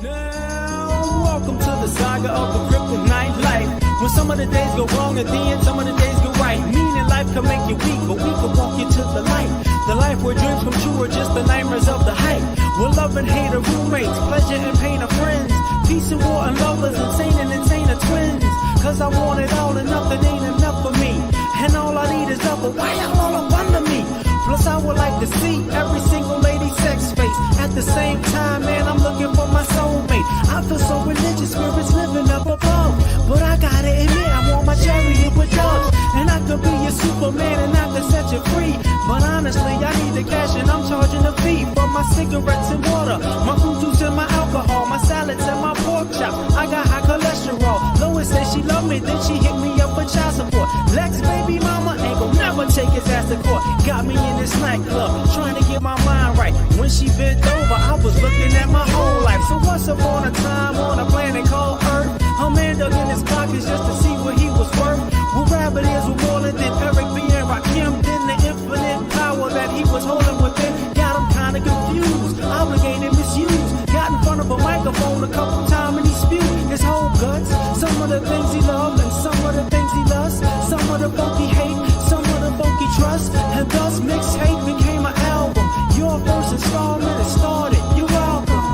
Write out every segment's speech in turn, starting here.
Now, welcome to the saga of the kryptonite life. When some of the days go wrong and then some of the days go right. Meaning life can make you weak, but we can walk you to the light. The life where dreams come true are just the nightmares of the hype. Where love and hate are roommates, pleasure and pain are friends. Peace and war and lovers, insane and insane are twins. Cause I want it all and nothing ain't enough for me. And all I need is love, but why y'all all up under me? Plus I would like to see every single lady's sex face. At the same time, man, I'm looking for my soulmate. I feel so religious, spirits living up above. But I gotta admit, I want my chariot with doves. And I could be your Superman and I could set you free. But honestly, I need the cash and I'm charging a fee for my cigarettes and water, my fruit juice and my alcohol, my salads and my pork chop. I got high cholesterol. Lois said she loved me, then she hit me up for child support. Lex baby mama ain't gon' never take his ass to court. Got me in this nightclub, trying to get my mind right. When she bent over, I was looking at my whole life. So once upon a time on a planet called Earth, a man dug in his pockets just to see what he was worth. Well, rabbit ears were more than Eric B. and Rakim. Then the infinite power that he was holding within got him kinda confused, obligated, misused. Got in front of a microphone a couple times and he spewed his whole guts. Some of the things he loved and some of the things he lost. Some of the folk he hate, some of the folk he trust. And thus mixed hate became an album. Your first installment has started. You're welcome.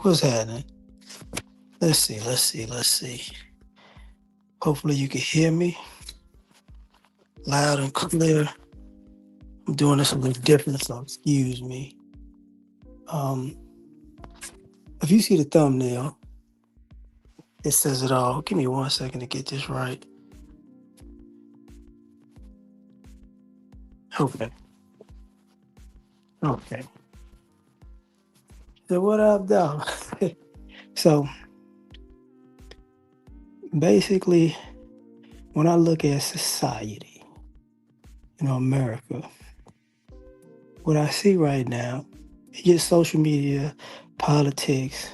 What's happening? Let's see. Hopefully you can hear me loud and clear. I'm doing this a little different, so excuse me. If you see the thumbnail, it says it all. Give me 1 second to get this right. Okay. So what up, though? So basically, when I look at society, America, what I see right now is just social media, politics,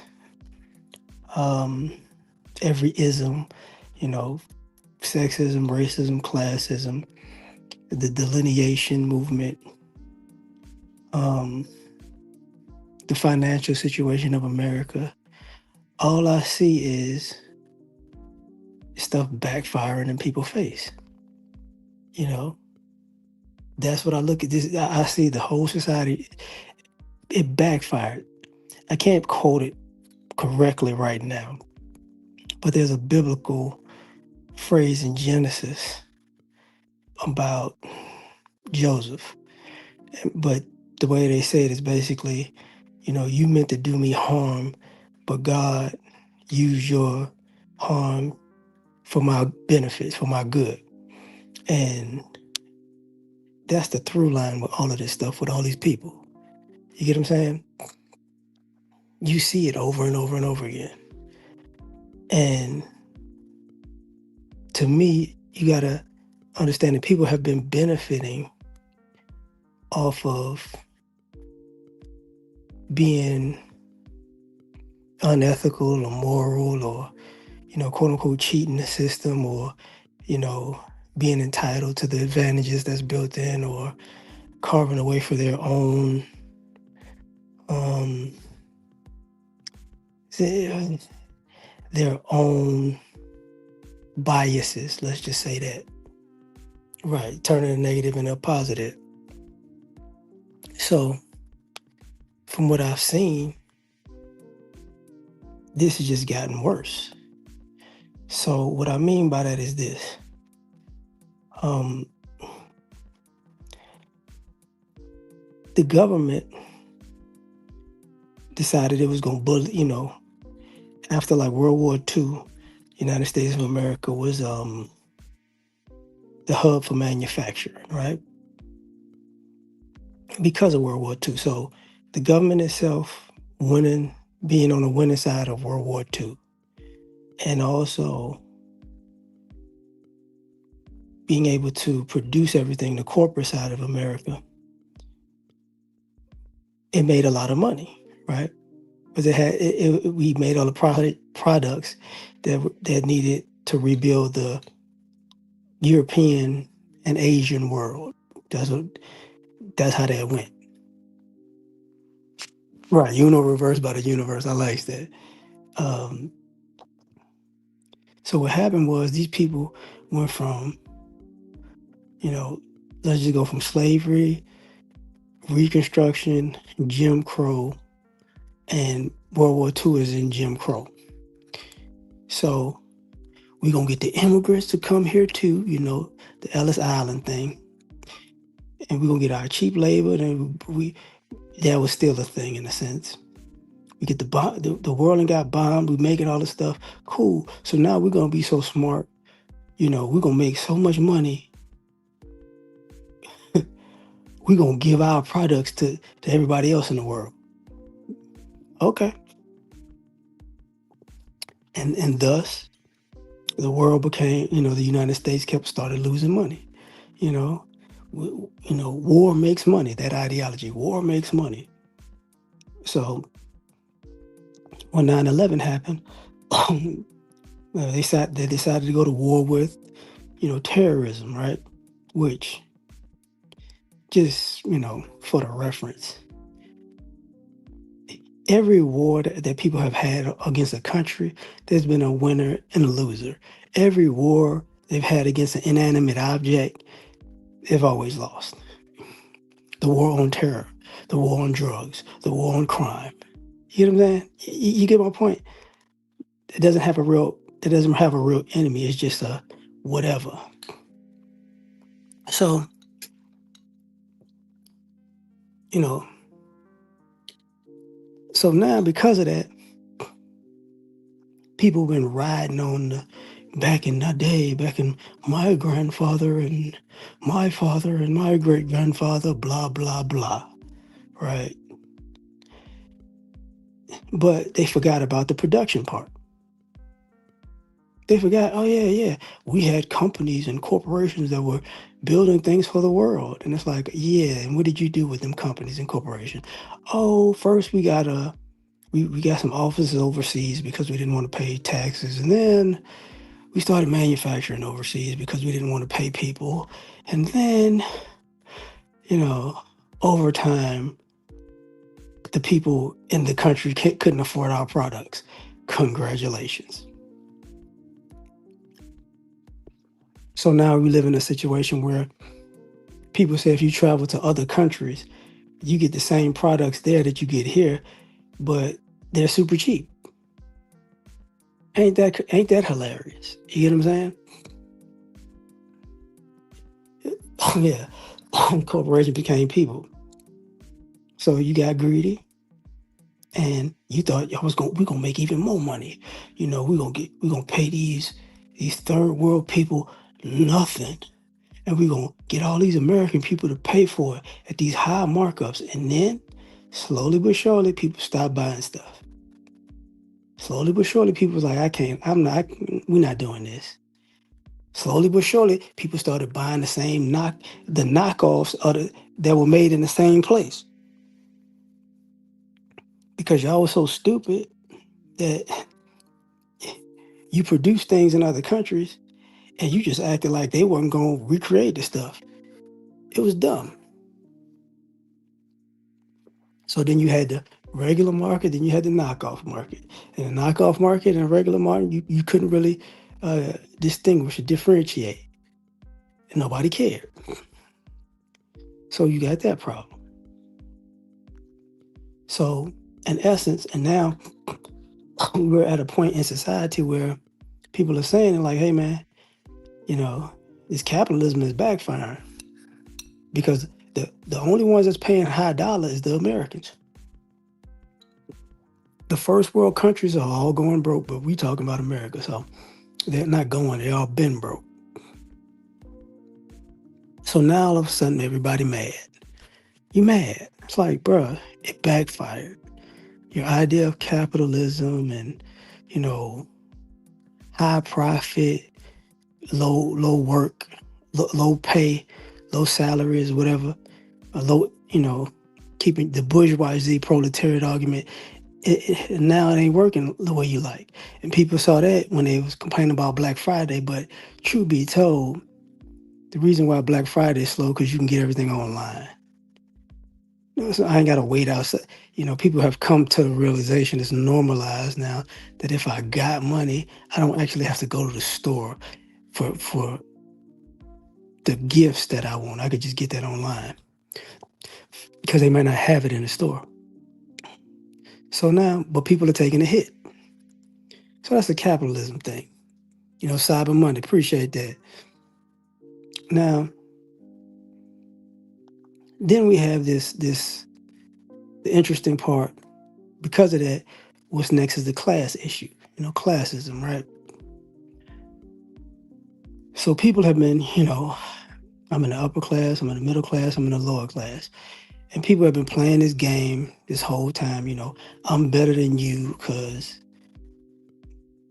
every ism, sexism, racism, classism, the delineation movement, the financial situation of America. All I see is stuff backfiring in people's face. That's what I look at. This. I see the whole society, it backfired. I can't quote it correctly right now, but there's a biblical phrase in Genesis about Joseph. But the way they say it is basically, you meant to do me harm, but God used your harm for my benefits, for my good. And that's the through line with all of this stuff, with all these people. You get what I'm saying? You see it over and over and over again. And to me, you got to understand that people have been benefiting off of being unethical or moral or, quote unquote, cheating the system or, being entitled to the advantages that's built in or carving away for their own biases, let's just say that. Right, turning a negative into a positive. So, from what I've seen, this has just gotten worse. So, what I mean by that is this. The government decided it was going to bully, after like World War II, United States of America was the hub for manufacturing, right? because of World War II. So the government itself winning, being on the winning side of World War II, and also being able to produce everything, the corporate side of America, it made a lot of money, right? Because we made all the products that needed to rebuild the European and Asian world. That's what that's how that went. Right, reverse by the universe. I like that. Um, so what happened was these people went from, you know, let's just go from slavery, Reconstruction, Jim Crow, and World War II is in Jim Crow. So we're gonna get the immigrants to come here too, the Ellis Island thing, and we're gonna get our cheap labor, and that was still a thing in a sense. We get the world and got bombed. We making all this stuff. Cool. So now we're gonna be so smart. We're gonna make so much money. We're gonna give our products to everybody else in the world. Okay. And thus the world became, the United States started losing money. War makes money. That ideology, war makes money. So when 9/11 happened, they decided to go to war with, terrorism, right? Which, just, for the reference, every war that people have had against a country, there's been a winner and a loser. Every war they've had against an inanimate object, they've always lost. The war on terror, the war on drugs, the war on crime. You know what I'm saying? You get my point. It doesn't have a real enemy. It's just a whatever. So, so now because of that, people have been riding on back in the day, back in my grandfather and my father and my great grandfather, blah, blah, blah. Right? But they forgot about the production part. They forgot, oh yeah, we had companies and corporations that were building things for the world. And it's like, yeah, and what did you do with them companies and corporations? Oh, first we got some offices overseas because we didn't want to pay taxes. And then we started manufacturing overseas because we didn't want to pay people. And then, over time, the people in the country couldn't afford our products. Congratulations. So now we live in a situation where people say if you travel to other countries, you get the same products there that you get here, but they're super cheap. Ain't that hilarious? You get what I'm saying? Yeah. Corporations became people. So you got greedy and you thought we're gonna make even more money. We're gonna pay these third world people nothing. And we're going to get all these American people to pay for it at these high markups. And then, slowly but surely, people stop buying stuff. Slowly but surely, people was like, we're not doing this. Slowly but surely, people started buying the knockoffs that were made in the same place. Because y'all was so stupid that you produce things in other countries and you just acted like they weren't going to recreate the stuff. It was dumb. So then you had the regular market, then you had the knockoff market. And the knockoff market and the regular market, you couldn't really distinguish or differentiate. And nobody cared. So you got that problem. So in essence, and now we're at a point in society where people are saying like, hey man, this capitalism is backfiring. Because the only ones that's paying high dollar is the Americans. The first world countries are all going broke, but we talking about America, so they're not going. They all been broke. So now all of a sudden everybody mad. You mad. It's like, bruh, it backfired. Your idea of capitalism and, you know, high profit, low work, low pay, low salaries, whatever, low, keeping the bourgeoisie proletariat argument. Now it ain't working the way you like. And people saw that when they was complaining about Black Friday. But truth be told, the reason why Black Friday is slow because you can get everything online. So I ain't gotta wait outside. People have come to the realization it's normalized now that if I got money, I don't actually have to go to the store for the gifts that I want. I could just get that online because they might not have it in the store. So now, but people are taking a hit. So that's a capitalism thing. Cyber Monday. Appreciate that. Now, then we have the interesting part. Because of that, what's next is the class issue. Classism, right? So people have been, I'm in the upper class, I'm in the middle class, I'm in the lower class. And people have been playing this game this whole time, I'm better than you because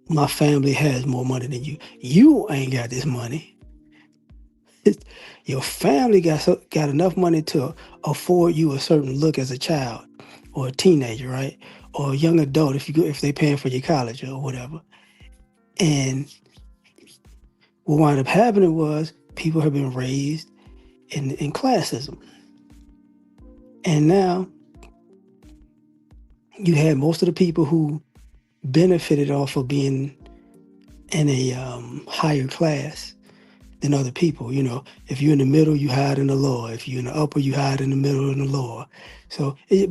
my family has more money than you. You ain't got this money. Your family got enough money to afford you a certain look as a child or a teenager, right? Or a young adult if they paying for your college or whatever. And what wound up happening was people have been raised in classism. And now you had most of the people who benefited off of being in a higher class than other people. If you're in the middle, you hide in the lower. If you're in the upper, you hide in the middle and the lower. So the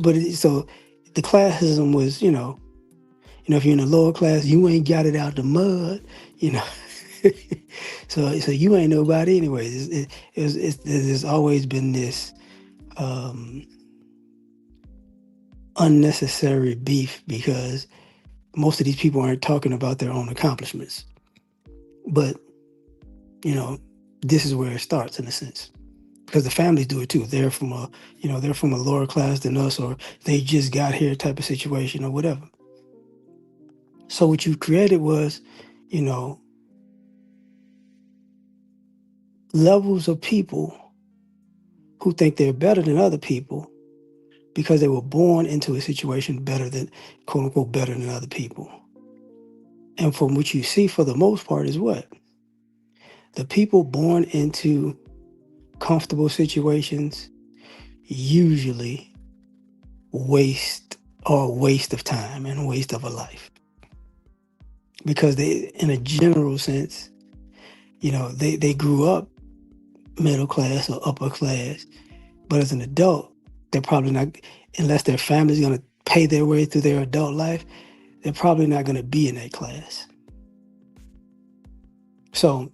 classism was, if you're in the lower class, you ain't got it out the mud, you know. so you ain't nobody anyways. There's always been this unnecessary beef because most of these people aren't talking about their own accomplishments. But, this is where it starts in a sense. Because the families do it too. They're from a lower class than us, or they just got here type of situation or whatever. So what you created was, levels of people who think they're better than other people because they were born into a situation better than, quote unquote, better than other people. And from what you see for the most part is what? The people born into comfortable situations usually waste of time and waste of a life. Because they, in a general sense, they grew up middle class or upper class, but as an adult, they're probably not, unless their family's going to pay their way through their adult life, they're probably not going to be in that class. So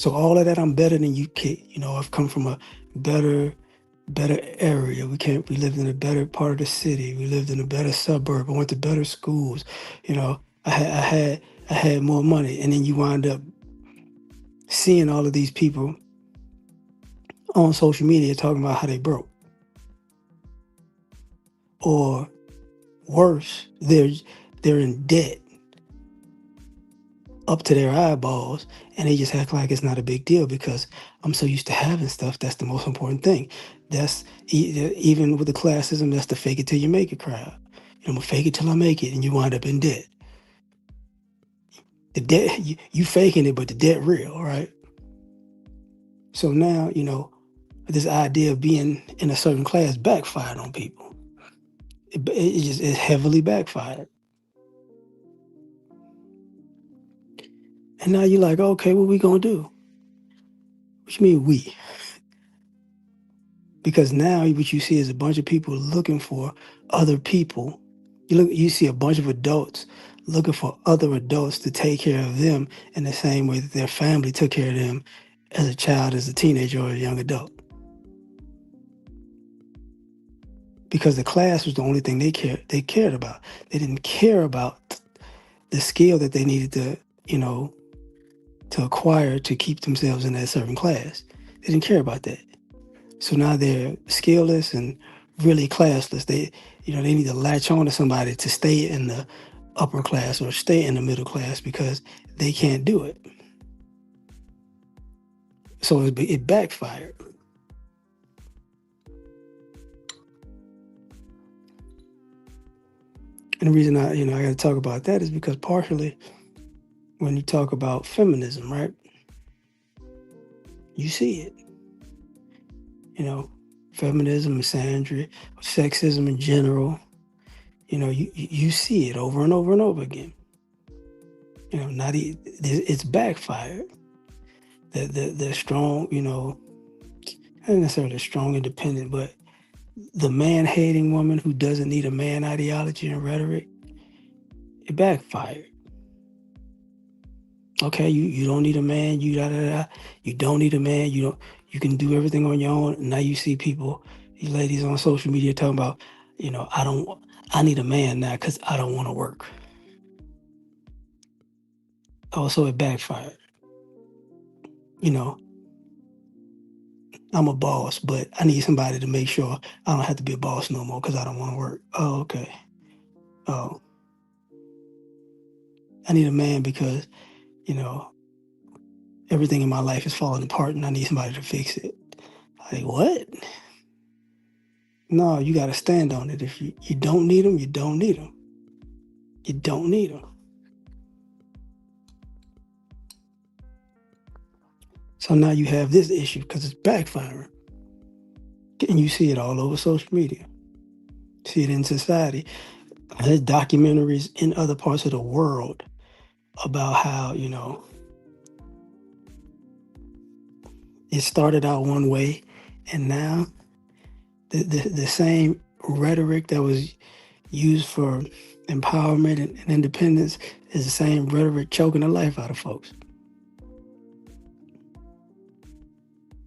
all of that, I'm better than you, kid. I've come from a better area. We lived in a better part of the city. We lived in a better suburb. I went to better schools. I had more money. And then you wind up seeing all of these people on social media talking about how they broke. Or worse, they're in debt up to their eyeballs, and they just act like it's not a big deal because I'm so used to having stuff. That's the most important thing. That's even with the classism, that's the fake it till you make it crowd. I'm gonna fake it till I make it, and you wind up in debt. The debt, you faking it, but the debt real, right? So now, this idea of being in a certain class backfired on people. It heavily backfired. And now you're like, okay, what we gonna do? What you mean we? Because now what you see is a bunch of people looking for other people. You see a bunch of adults looking for other adults to take care of them in the same way that their family took care of them as a child, as a teenager, or a young adult. Because the class was the only thing they cared about. They didn't care about the skill that they needed to acquire to keep themselves in that certain class. They didn't care about that. So now they're skillless and really classless. They need to latch on to somebody to stay in the upper class or stay in the middle class because they can't do it. So it backfired. And the reason I got to talk about that is because partially when you talk about feminism, right? You see it. Feminism, misandry, sexism in general. You see it over and over and over again. It's backfired. The strong, not necessarily strong, independent, but the man-hating woman who doesn't need a man ideology and rhetoric, it backfired. Okay, you don't need a man, you da da da. You don't need a man, you can do everything on your own. Now you see people, these ladies on social media talking about, I need a man now because I don't want to work. Also, it backfired. I'm a boss, but I need somebody to make sure I don't have to be a boss no more because I don't want to work. Oh, okay. Oh, I need a man because, you know, everything in my life is falling apart and I need somebody to fix it. Like, what? No, you got to stand on it. If you don't need them, you don't need them. You don't need them. So now you have this issue because it's backfiring. And you see it all over social media. See it in society. There's documentaries in other parts of the world about how, it started out one way and now the same rhetoric that was used for empowerment and independence is the same rhetoric choking the life out of folks.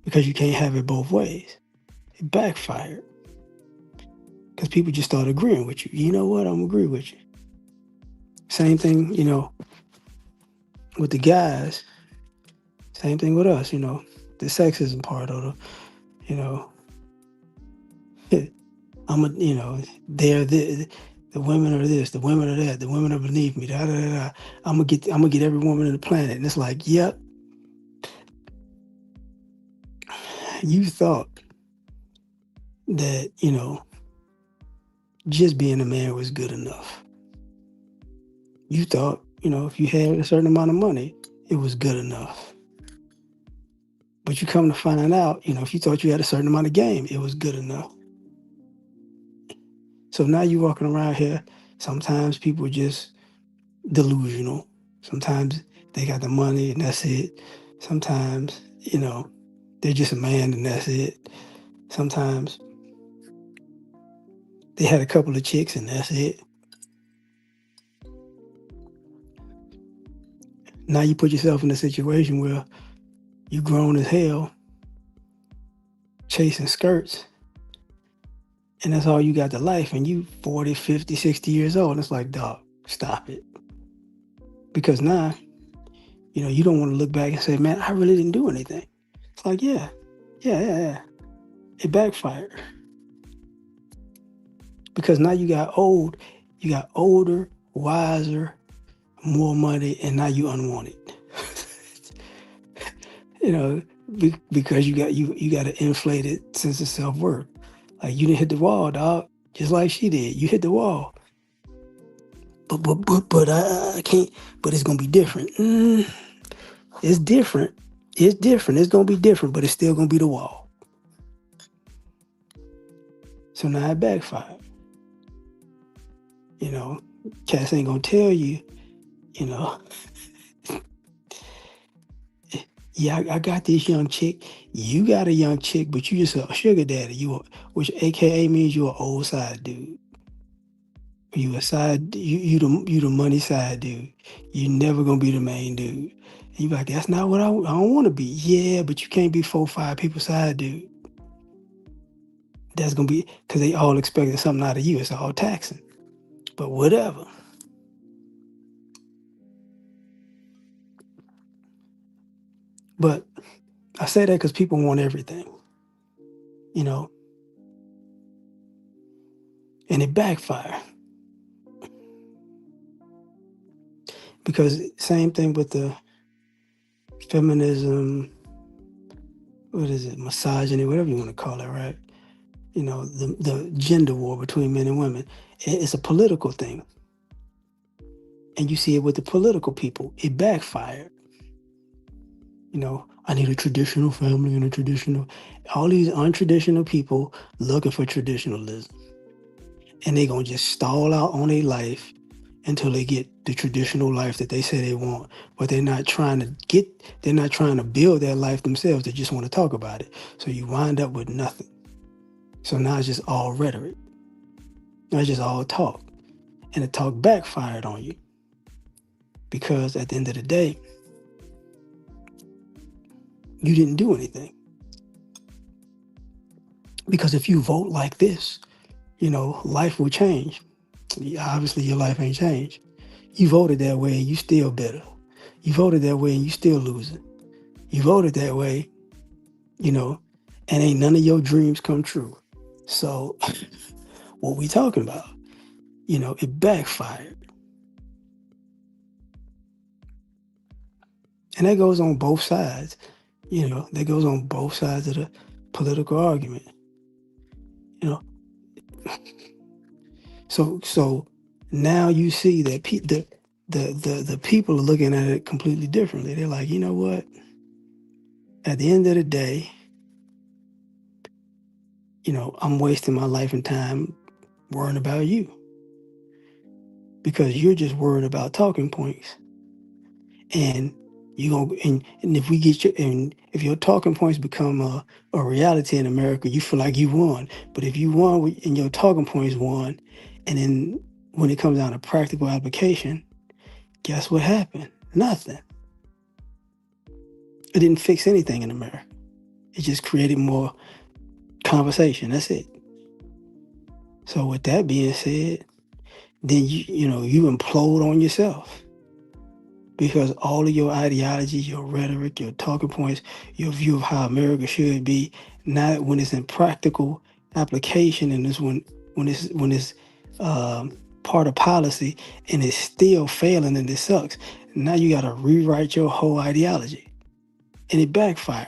Because you can't have it both ways. It backfired. Because people just started agreeing with you. You know what? I'm gonna agree with you. Same thing, with the guys. Same thing with us, the sexism part of they're the women are this, the women are that, the women are beneath me, da da da da. I'm gonna get every woman on the planet. And it's like, yep. You thought that, just being a man was good enough. You thought, if you had a certain amount of money, it was good enough. But you come to find out, if you thought you had a certain amount of game, it was good enough. So now you're walking around here, sometimes people are just delusional. Sometimes they got the money and that's it. Sometimes, they're just a man and that's it. Sometimes they had a couple of chicks and that's it. Now you put yourself in a situation where you grown as hell, chasing skirts, and that's all you got to life, and you 40, 50, 60 years old. And it's like, dog, stop it. Because now, you don't want to look back and say, man, I really didn't do anything. It's like, yeah. It backfired. Because now you got older, wiser, more money, and now you unwanted. Because you got an inflated sense of self-worth. Like, you didn't hit the wall, dog, just like she did. You hit the wall. But I can't, but it's gonna be different. It's different. It's different. It's gonna be different, but it's still gonna be the wall. So now it backfired. Cats ain't gonna tell you, yeah, I got this young chick. You got a young chick, but you just a sugar daddy. Which AKA means you're an old side dude. You the money side dude. You never gonna be the main dude. And you like, that's not what I don't want to be. Yeah, but you can't be 4-5 people side dude. That's gonna be because they all expecting something out of you. It's all taxing. But whatever. But I say that because people want everything, you know, and it backfire. Because same thing with the feminism, what is it, misogyny, whatever you want to call it, right? You know, the gender war between men and women. It's a political thing. And you see it with the political people. It backfired. You know, I need a traditional family and a traditional, all these untraditional people looking for traditionalism. And they're going to just stall out on their life until they get the traditional life that they say they want. But they're not trying to build that life themselves. They just want to talk about it. So you wind up with nothing. So now it's just all rhetoric. Now it's just all talk. And the talk backfired on you. Because at the end of the day, you didn't do anything. Because if you vote like this, you know, life will change. Obviously, your life ain't changed. You voted that way and you still bitter. You voted that way and you still losing. You voted that way, you know, and ain't none of your dreams come true. So what we talking about? You know, it backfired. And that goes on both sides. You know, that goes on both sides of the political argument. You know, so now you see that the people are looking at it completely differently. They're like, you know what? At the end of the day, you know, I'm wasting my life and time worrying about you because you're just worried about talking points. And you gonna and if we get you and if your talking points become a reality in America, you feel like you won. But if you won and your talking points won, and then when it comes down to practical application, guess what happened? Nothing. It didn't fix anything in America. It just created more conversation. That's it. So with that being said, then you implode on yourself because all of your ideology, your rhetoric, your talking points, your view of how America should be, now when it's in practical application and when it's part of policy and it's still failing and it sucks. Now you got to rewrite your whole ideology, and it backfired.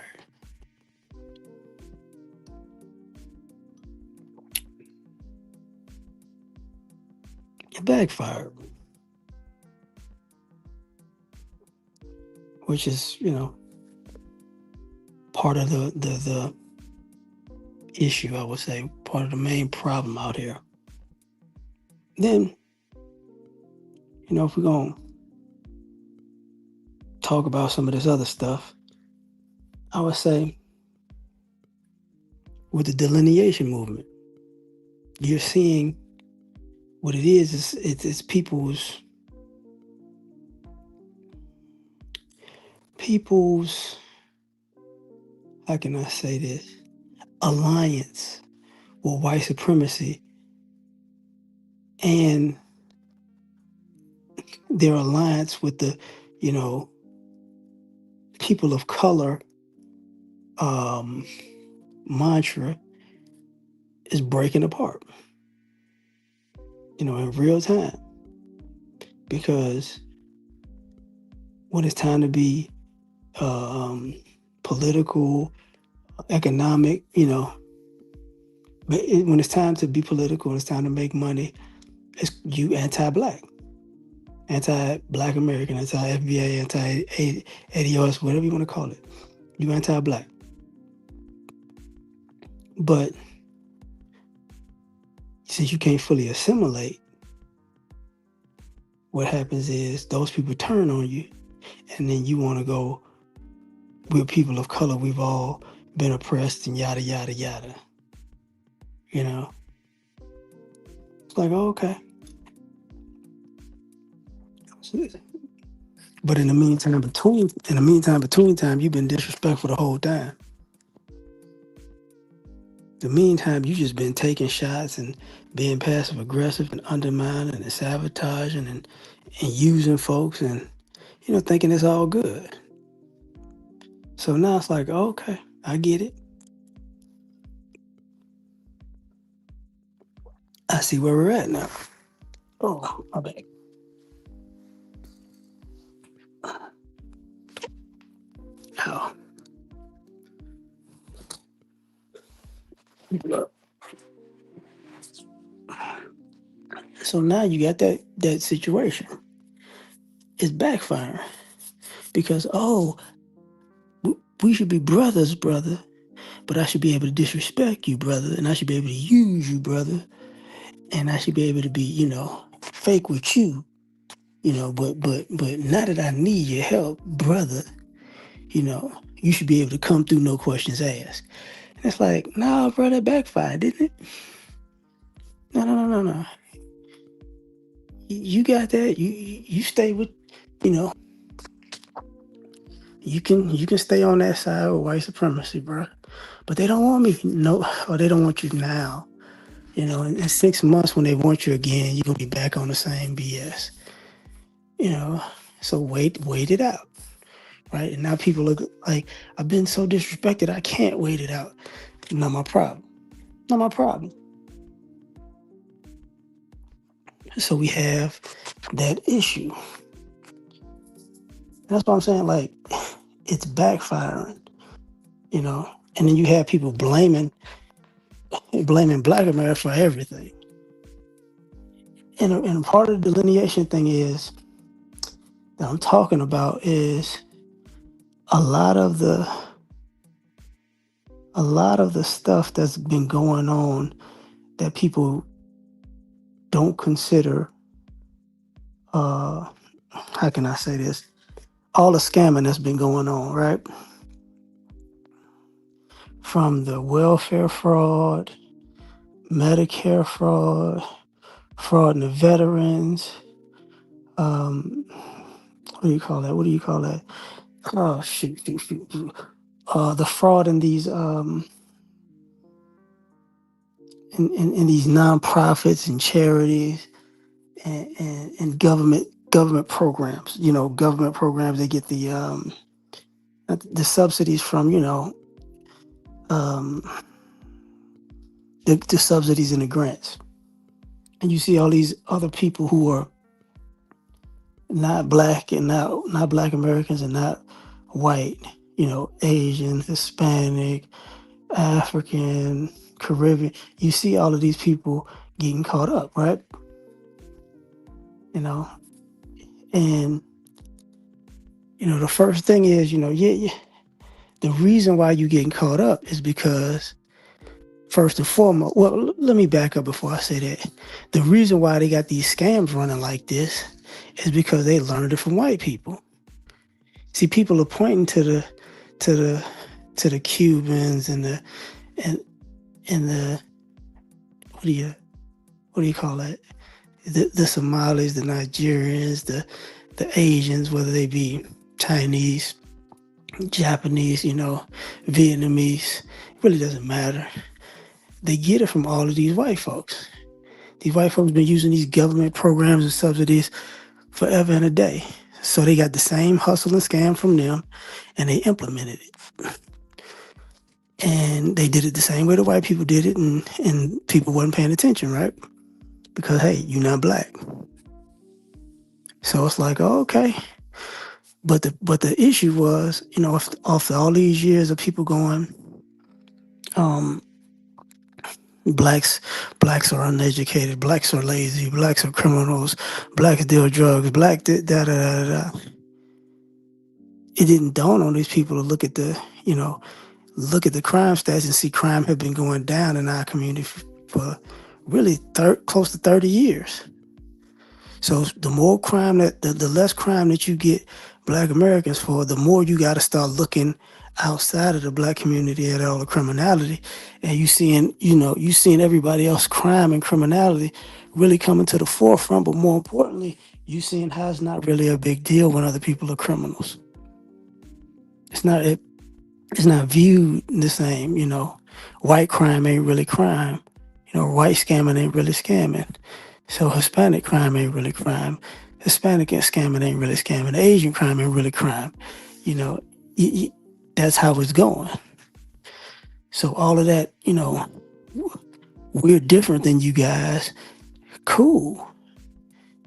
It backfired, which is part of the issue, I would say, part of the main problem out here. Then, if we're going to talk about some of this other stuff, I would say with the delineation movement, you're seeing what it is. It's people's how can I say this, alliance with white supremacy and their alliance with the people of color mantra is breaking apart in real time, because when it's time to be political, economic, when it's time to be political, it's time to make money, it's you anti-black American, anti-FBA, anti-ADOS, whatever you want to call it. You anti-black. But since you can't fully assimilate, what happens is those people turn on you, and then you want to go, we're people of color, we've all been oppressed and yada, yada, yada. It's like, oh, okay. But in the meantime, between time, you've been disrespectful the whole time. The meantime, you just been taking shots and being passive aggressive and undermining and sabotaging and using folks and thinking it's all good. So now it's like, okay, I get it. I see where we're at now. Oh, my bad. Oh. So now you got that situation. It's backfiring because we should be brothers, brother, but I should be able to disrespect you, brother, and I should be able to use you, brother, and I should be able to be, fake with you, but now that I need your help, brother, you should be able to come through, no questions asked. And it's like, nah, bro, that backfired, didn't it? No, no, no, no, no. You got that. You stay with, you know, you can stay on that side of white supremacy, bro. But they don't want me, no, or they don't want you now. In 6 months when they want you again, you're gonna be back on the same BS. You know, so wait it out, right? And now people look like I've been so disrespected, I can't wait it out. Not my problem. Not my problem. So we have that issue. That's what I'm saying. Like, it's backfiring, and then you have people blaming Black America for everything. And part of the delineation thing is that I'm talking about is a lot of the stuff that's been going on that people don't consider. How can I say this? All the scamming that's been going on, right? From the welfare fraud, Medicare fraud, fraud in the veterans. What do you call that? What do you call that? Oh, shoot. The fraud in these in these nonprofits and charities and government programs. Government programs, they get the subsidies from um, the subsidies and the grants. And you see all these other people who are not Black and not Black Americans and not white, Asian, Hispanic, African, Caribbean. You see all of these people getting caught up, right? And the first thing is, the reason why you getting caught up is because, first and foremost, well, let me back up before I say that. The reason why they got these scams running like this is because they learned it from white people. See, people are pointing to the Cubans and the what do you call that? The Somalis, the Nigerians, the Asians, whether they be Chinese, Japanese, Vietnamese, it really doesn't matter. They get it from all of these white folks. These white folks been using these government programs and subsidies forever and a day. So they got the same hustle and scam from them, and they implemented it. And they did it the same way the white people did it, and people wasn't paying attention, right? Because, hey, you're not Black. So it's like, oh, okay. But the issue was, after all these years of people going, blacks are uneducated, blacks are lazy, blacks are criminals, blacks deal drugs, black da da da da. It didn't dawn on these people to look at the crime stats and see crime had been going down in our community for really close to 30 years. So the more crime the less crime that you get Black Americans for, the more you got to start looking outside of the Black community at all the criminality, and you seeing everybody else crime and criminality really coming to the forefront. But more importantly, you seeing how it's not really a big deal when other people are criminals. It's not viewed the same. White crime ain't really crime. White scamming ain't really scamming. So Hispanic crime ain't really crime. Hispanic scamming ain't really scamming. Asian crime ain't really crime. You, That's how it's going. So all of that, we're different than you guys. Cool.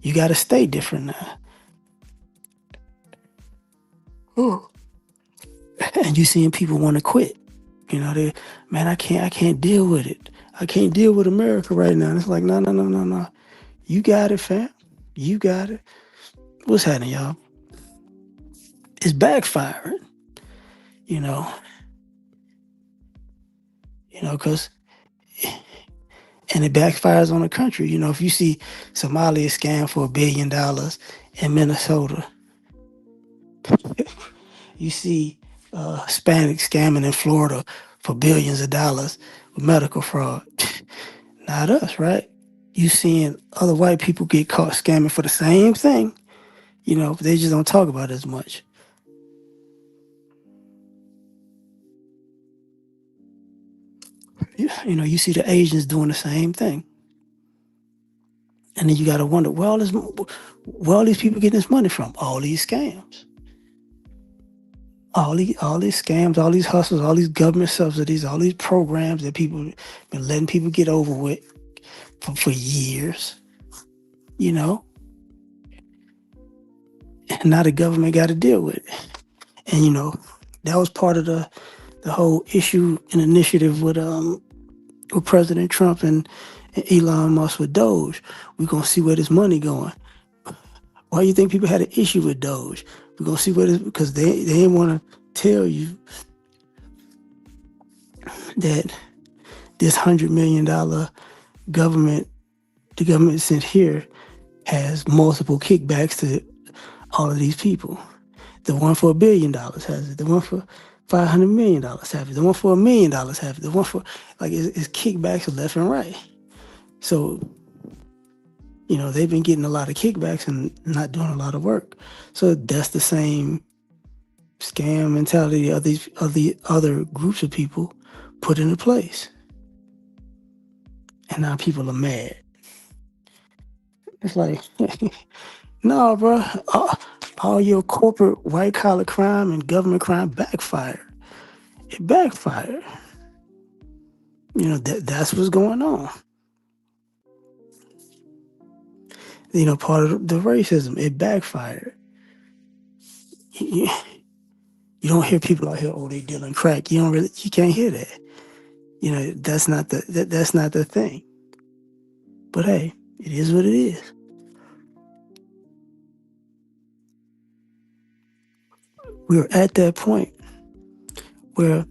You got to stay different now. Ooh. And you seeing people want to quit. They, man, I can't deal with it. I can't deal with America right now. And it's like, no, no, no, no, no. You got it, fam. You got it. What's happening, y'all? It's backfiring. You know, because and it backfires on the country. If you see Somalia scam for $1 billion in Minnesota, you see Hispanic scamming in Florida for billions of dollars with medical fraud. Not us, right? You seeing other white people get caught scamming for the same thing. They just don't talk about it as much. You see the Asians doing the same thing. And then you got to wonder, where all these people getting this money from? All these scams. All these scams, all these hustles, all these government subsidies, all these programs that people been letting people get over with for years. And now the government got to deal with it. And that was part of the whole issue and initiative with President Trump and Elon Musk with Doge. We're gonna see where this money going. Why do you think people had an issue with Doge? We're gonna see where this, because they didn't want to tell you that this $100 million government, the government sent here, has multiple kickbacks to all of these people. The one for $1 billion has it. The one for $500 million have it. The one for $1 million have it. The one for it's kickbacks left and right. So they've been getting a lot of kickbacks and not doing a lot of work. So that's the same scam mentality of the other groups of people put into place. And now people are mad. It's like, no, bro. All your corporate white collar crime and government crime backfired. It backfired. That's what's going on. Part of the racism, it backfired. You don't hear people out here, oh, they dealing crack. You can't hear that. That's not the thing. But hey, it is what it is. We're at that point where,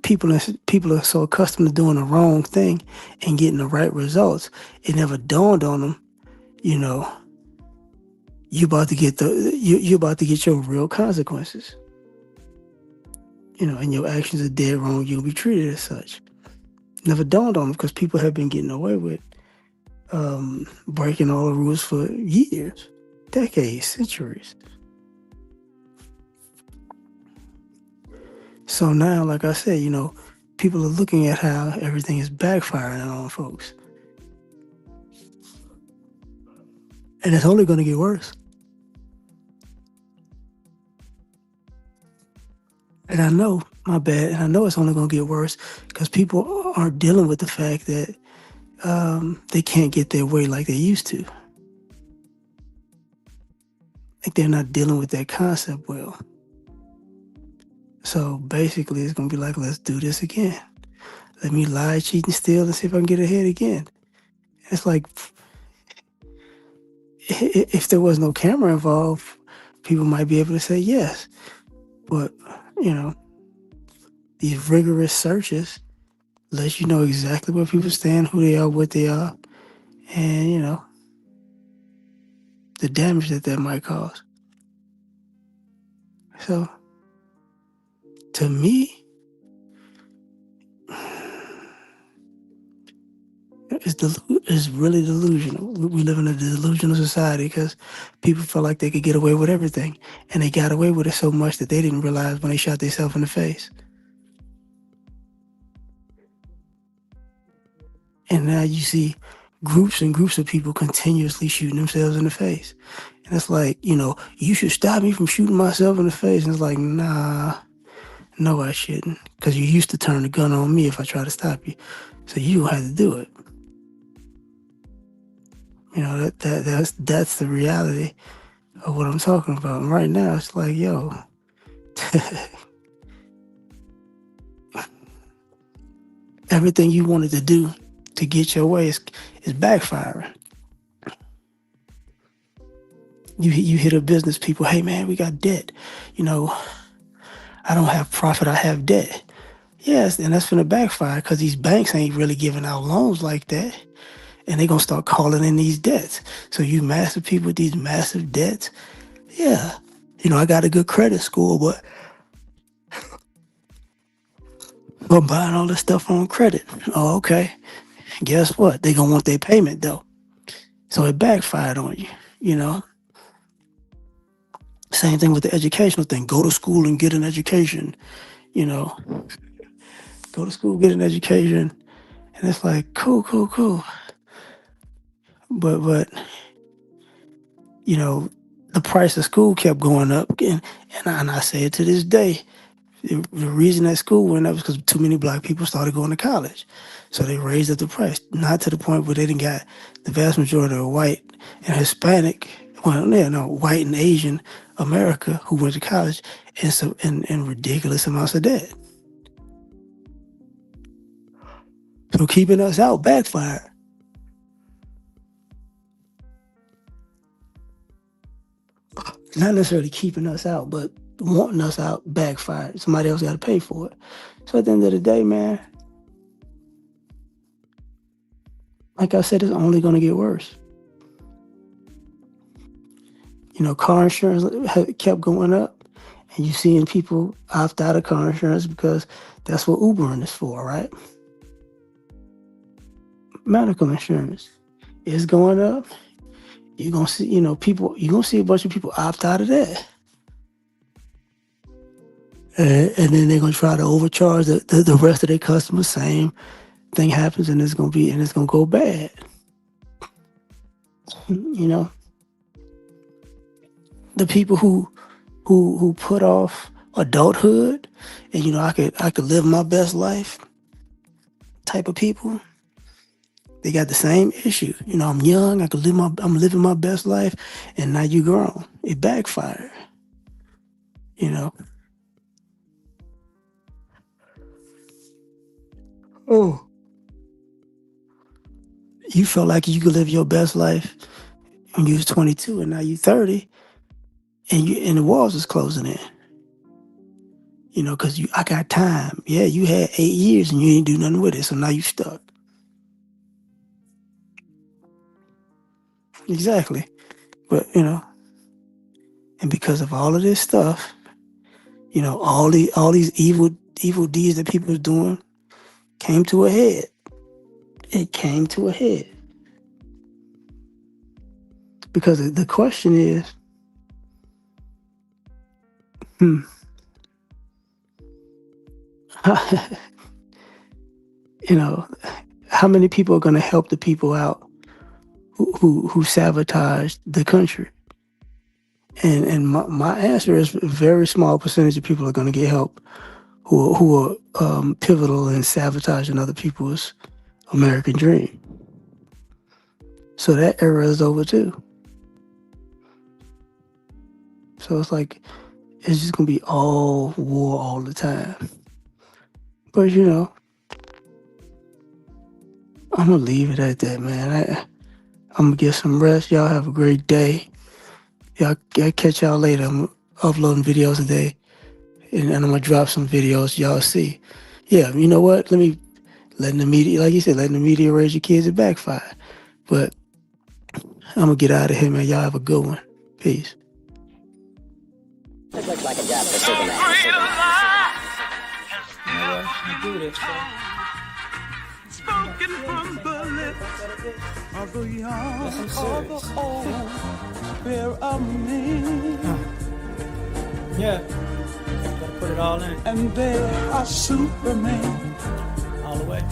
people are so accustomed to doing the wrong thing and getting the right results. It never dawned on them, you're about to get your real consequences. And your actions are dead wrong. You'll be treated as such. Never dawned on them because people have been getting away with breaking all the rules for years, decades, centuries. So now, like I said, people are looking at how everything is backfiring on folks. And it's only going to get worse. And I know, my bad, and I know it's only going to get worse because people aren't dealing with the fact that they can't get their way like they used to. Like they're not dealing with that concept well. So basically, it's going to be like, let's do this again. Let me lie, cheat, and steal and see if I can get ahead again. It's like, if there was no camera involved, people might be able to say yes. But, these rigorous searches let you know exactly where people stand, who they are, what they are, and, the damage that might cause. So, to me, it's really delusional. We live in a delusional society because people felt like they could get away with everything. And they got away with it so much that they didn't realize when they shot themselves in the face. And now you see groups and groups of people continuously shooting themselves in the face. And it's like, you should stop me from shooting myself in the face. And it's like, nah, no, I shouldn't. Because you used to turn the gun on me if I try to stop you. So you don't have to do it. That's the reality of what I'm talking about. And right now, it's like, yo, everything you wanted to do to get your way is backfiring. You hit a business people, hey man, we got debt. I don't have profit, I have debt. Yes, and that's gonna backfire because these banks ain't really giving out loans like that. And they're gonna start calling in these debts. So you massive people with these massive debts, yeah. I got a good credit score, but I'm buying all this stuff on credit. Oh, okay. Guess what? They gonna want their payment though. So it backfired on you. Same thing with the educational thing. Go to school and get an education. Go to school, get an education. And it's like, cool. But the price of school kept going up. And I say it to this day. The reason that school went up is because too many black people started going to college. So they raised up the price. Not to the point where they didn't got the vast majority of white and Hispanic, white and Asian America who went to college and ridiculous amounts of debt. So keeping us out backfired. Not necessarily keeping us out, but wanting us out backfired. Somebody else got to pay for it. So at the end of the day, man, like I said, it's only going to get worse. Car insurance kept going up, and you seeing people opt out of car insurance because that's what Ubering is for, right? Medical insurance is going up. You're going to see, people, you're going to see a bunch of people opt out of that. And then they're going to try to overcharge the rest of their customers. Same thing happens, and it's going to go bad. The people who put off adulthood and I could live my best life type of people, they got the same issue. I'm young, I'm living my best life, and now you grown. It backfired. Oh, you felt like you could live your best life when you was 22, and now you 30, and the walls is closing in. Because I got time. Yeah, you had 8 years and you ain't do nothing with it, so now you stuck. Exactly. But, and because of all of this stuff, all these evil deeds that people are doing came to a head. It came to a head. Because the question is, how many people are going to help the people out who sabotaged the country? And my answer is a very small percentage of people are going to get help who are pivotal in sabotaging other people's American dream. So that era is over too. So it's like, it's just going to be all war all the time. But, I'm going to leave it at that, man. I'm going to get some rest. Y'all have a great day. Y'all catch y'all later. I'm uploading videos today, and I'm going to drop some videos y'all see. Yeah, you know what? Letting the media, like you said, letting the media raise your kids, it backfire. But I'm going to get out of here, man. Y'all have a good one. Peace. It looks like a job for Superman. Spoken from the lips of the young or the old, fear of me. Yeah, gotta put it all in. And they are Superman all the way.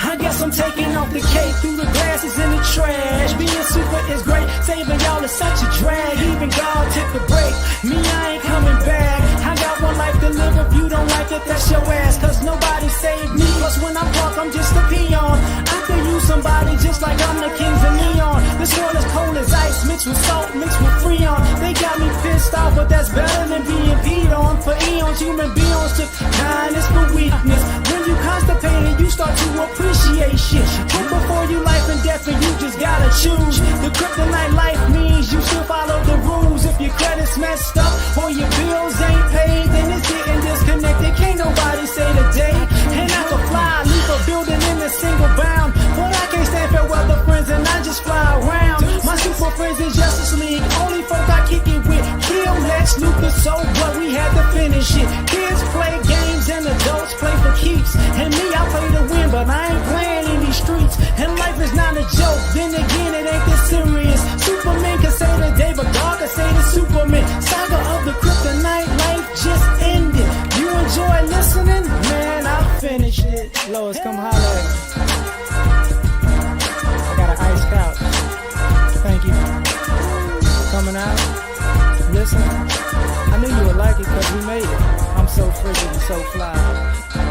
I guess I'm I'm taking off the cake through the glasses in the trash. Being super is great, saving y'all is such a drag. Even God took a break, me I ain't coming back. I got one life to live, if you don't like it, that's your ass. Cause nobody saved me, plus when I'm drunk, I'm just a peon. I could use somebody just like I'm the kings of neon. This world is cold as ice, mixed with salt, mixed with freon. They got me pissed off, but that's better than being peed on. For eons, human beings took kindness for weakness. When you constipated, you start to appreciate shit. Put before you life and death, and you just gotta choose. The kryptonite life means you should follow the rules. If your credit's messed up or your bills ain't paid, then it's getting disconnected. Can't nobody say the day. And I can fly, leave a building in a single bound, but I can't stand fair weather friends, and I just fly around. My super friends is Justice League, only folk I kick it with. Kill Lex Luthor, so what, we had to finish it. Kids play games and adults play for keeps, and me, I play to win, but I ain't playing in these streets. And life is not a joke, then again it ain't this serious. Superman can say the day, but God can say the Superman. Saga of the kryptonite, life just ended. You enjoy listening? Man, I'll finish it. Lois, come holler at me. I got an ice couch. Thank you for coming out, listening. I knew you would like it because we made it. I'm so frigid and so fly.